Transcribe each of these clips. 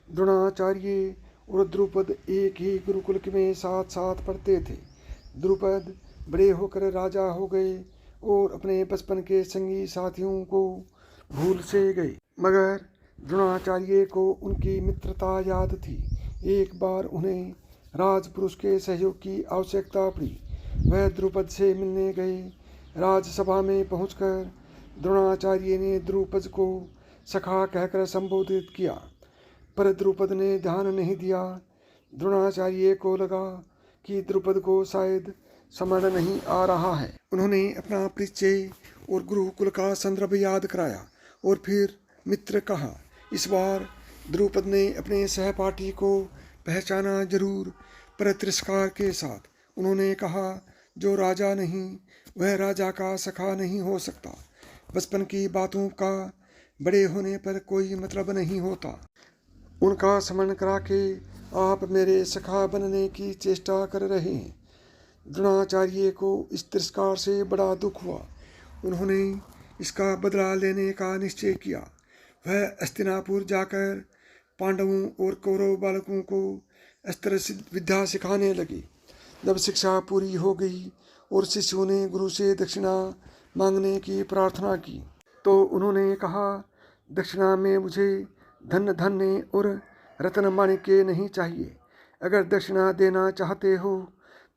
द्रोणाचार्य और द्रुपद एक ही गुरुकुल में साथ साथ पढ़ते थे। द्रुपद बड़े होकर राजा हो गए और अपने बचपन के संगी साथियों को भूल से गए, मगर द्रोणाचार्य को उनकी मित्रता याद थी। एक बार उन्हें राजपुरुष के सहयोग की आवश्यकता पड़ी। वह द्रुपद से मिलने गए। राजसभा में पहुंचकर द्रोणाचार्य ने द्रुपद को सखा कहकर संबोधित किया, पर द्रुपद ने ध्यान नहीं दिया। द्रोणाचार्य को लगा कि द्रुपद को शायद समझ नहीं आ रहा है। उन्होंने अपना परिचय और गुरुकुल का संदर्भ याद कराया और फिर मित्र कहा। इस बार द्रुपद ने अपने सहपाठी को पहचाना जरूर, पर तिरस्कार के साथ। उन्होंने कहा, जो राजा नहीं वह राजा का सखा नहीं हो सकता। बचपन की बातों का बड़े होने पर कोई मतलब नहीं होता। उनका स्मरण करा के आप मेरे सखा बनने की चेष्टा कर रहे हैं। द्रोणाचार्य को इस तिरस्कार से बड़ा दुख हुआ। उन्होंने इसका बदला लेने का निश्चय किया। वह हस्तिनापुर जाकर पांडवों और कौरव बालकों को अस्त्र विद्या सिखाने लगे। जब शिक्षा पूरी हो गई और शिष्यों ने गुरु से दक्षिणा मांगने की प्रार्थना की, तो उन्होंने कहा, दक्षिणा में मुझे धन धान्य और रत्न माणिक्य नहीं चाहिए। अगर दक्षिणा देना चाहते हो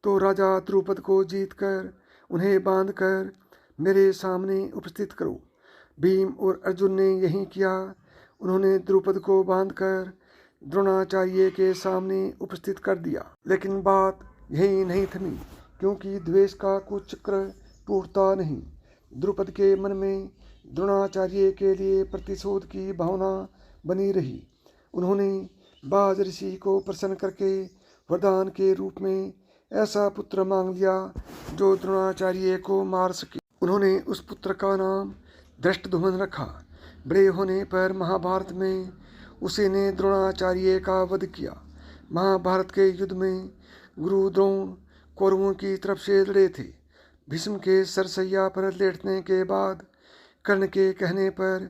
तो राजा द्रुपद को जीतकर उन्हें बांधकर मेरे सामने उपस्थित करो। भीम और अर्जुन ने यही किया। उन्होंने द्रुपद को बांधकर द्रोणाचार्य के सामने उपस्थित कर दिया। लेकिन बात यही नहीं थमी, क्योंकि द्वेष का कुछ चक्र टूटता नहीं। द्रुपद के मन में द्रोणाचार्य के लिए प्रतिशोध की भावना बनी रही। उन्होंने बाज ऋषि को प्रसन्न करके वरदान के रूप में ऐसा पुत्र मांग लिया जो द्रोणाचार्य को मार सके। उन्होंने उस पुत्र का नाम धृष्टद्युम्न रखा। बड़े होने पर महाभारत में उसी ने द्रोणाचार्य का वध किया। महाभारत के युद्ध में गुरु द्रोण कौरवों की तरफ से लड़े थे। भीष्म के सरसैया पर लेटने के बाद कर्ण के कहने पर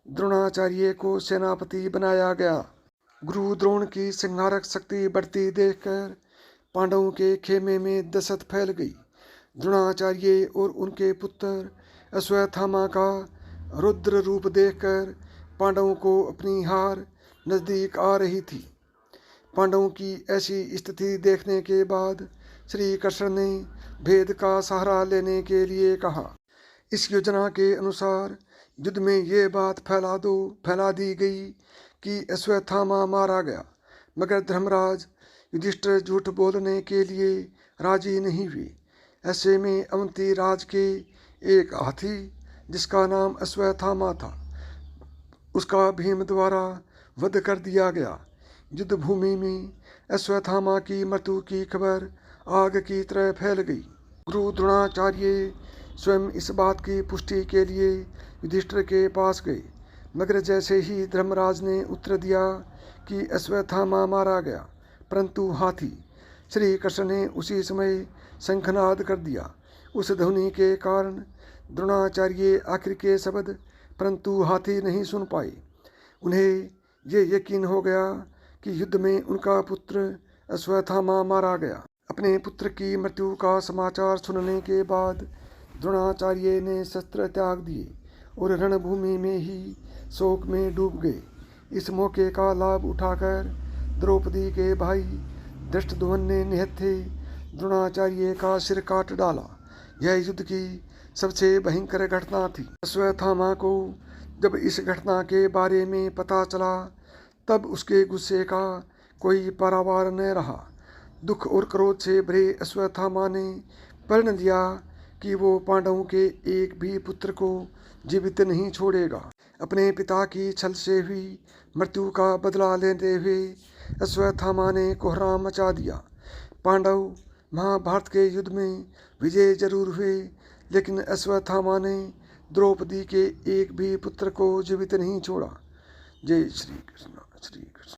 द्रोणाचार्य को सेनापति बनाया गया। गुरु द्रोण की संहारक शक्ति बढ़ती देखकर पांडवों के खेमे में दहशत फैल गई। द्रोणाचार्य और उनके पुत्र अश्वत्थामा का रुद्र रूप देखकर पांडवों को अपनी हार नजदीक आ रही थी। पांडवों की ऐसी स्थिति देखने के बाद श्री कृष्ण ने भेद का सहारा लेने के लिए कहा। इस योजना के अनुसार युद्ध में ये बात फैला दी गई कि अश्वत्थामा मारा गया, मगर धर्मराज युधिष्ठिर झूठ बोलने के लिए राजी नहीं हुए। ऐसे में अवंती राज के एक हाथी जिसका नाम अश्वत्थामा था, उसका भीम द्वारा वध कर दिया गया। युद्ध भूमि में अश्वत्थामा की मृत्यु की खबर आग की तरह फैल गई। गुरु द्रोणाचार्य स्वयं इस बात की पुष्टि के लिए युधिष्ठिर के पास गए, मगर जैसे ही धर्मराज ने उत्तर दिया कि अश्वत्थामा मारा गया परंतु हाथी, श्री कृष्ण ने उसी समय शंखनाद कर दिया। उस ध्वनि के कारण द्रोणाचार्य आखिर के शब्द परंतु हाथी नहीं सुन पाए। उन्हें ये यकीन हो गया कि युद्ध में उनका पुत्र अश्वत्थामा मारा गया। अपने पुत्र की मृत्यु का समाचार सुनने के बाद द्रोणाचार्य ने शस्त्र त्याग दिए और रणभूमि में ही शोक में डूब गए। इस मौके का लाभ उठाकर द्रौपदी के भाई धृष्टद्युम्न ने निहत्थे द्रोणाचार्य का सिर काट डाला। यह युद्ध की सबसे भयंकर घटना थी। अश्वत्थामा को जब इस घटना के बारे में पता चला तब उसके गुस्से का कोई पारावार न रहा। दुख और क्रोध से भरे अश्वत्थामा ने प्रण लिया कि वो पांडवों के एक भी पुत्र को जीवित नहीं छोड़ेगा। अपने पिता की छल से हुई मृत्यु का बदला लेते हुए अश्वत्थामा ने कोहराम मचा दिया। पांडव महाभारत के युद्ध में विजय जरूर हुए, लेकिन अश्वत्थामा ने द्रौपदी के एक भी पुत्र को जीवित नहीं छोड़ा। जय श्री कृष्ण। श्री